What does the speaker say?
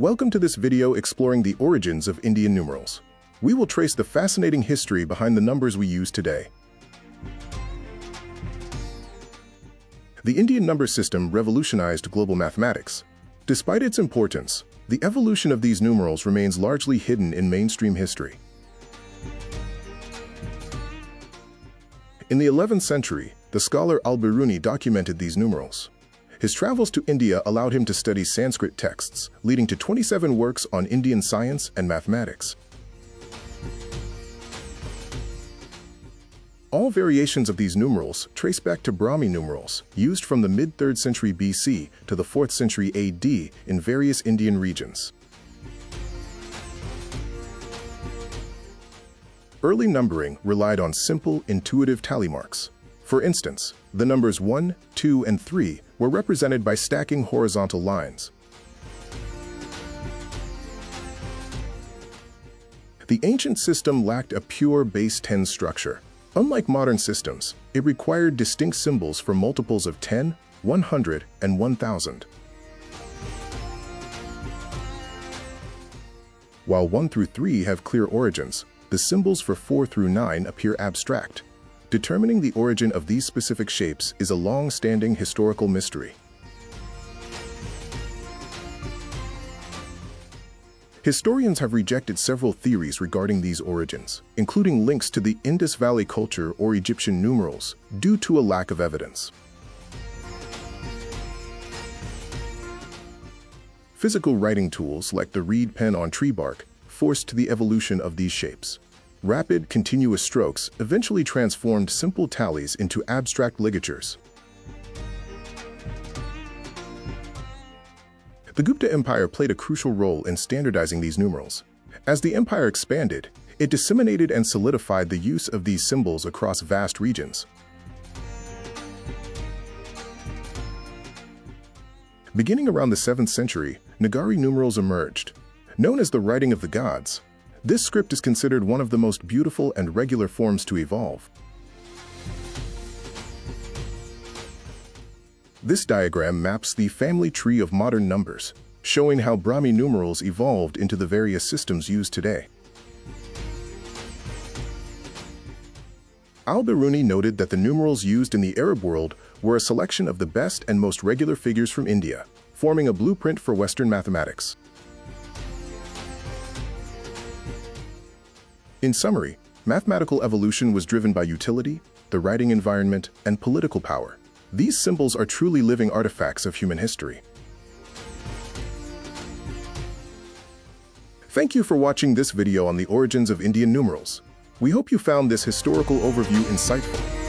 Welcome to this video exploring the origins of Indian numerals. We will trace the fascinating history behind the numbers we use today. The Indian number system revolutionized global mathematics. Despite its importance, the evolution of these numerals remains largely hidden in mainstream history. In the 11th century, the scholar al-Biruni documented these numerals. His travels to India allowed him to study Sanskrit texts, leading to 27 works on Indian science and mathematics. All variations of these numerals trace back to Brahmi numerals, used from the mid-3rd century BC to the 4th century AD in various Indian regions. Early numbering relied on simple, intuitive tally marks. For instance, the numbers 1, 2, and 3 were represented by stacking horizontal lines. The ancient system lacked a pure base 10 structure. Unlike modern systems, it required distinct symbols for multiples of 10, 100, and 1000. While 1 through 3 have clear origins, the symbols for 4 through 9 appear abstract. Determining the origin of these specific shapes is a long-standing historical mystery. Historians have rejected several theories regarding these origins, including links to the Indus Valley culture or Egyptian numerals, due to a lack of evidence. Physical writing tools like the reed pen on tree bark forced the evolution of these shapes. Rapid, continuous strokes eventually transformed simple tallies into abstract ligatures. The Gupta Empire played a crucial role in standardizing these numerals. As the empire expanded, it disseminated and solidified the use of these symbols across vast regions. Beginning around the 7th century, Devanagari numerals emerged. Known as the writing of the gods, this script is considered one of the most beautiful and regular forms to evolve. This diagram maps the family tree of modern numbers, showing how Brahmi numerals evolved into the various systems used today. Al-Biruni noted that the numerals used in the Arab world were a selection of the best and most regular figures from India, forming a blueprint for Western mathematics. In summary, mathematical evolution was driven by utility, the writing environment, and political power. These symbols are truly living artifacts of human history. Thank you for watching this video on the origins of Indian numerals. We hope you found this historical overview insightful.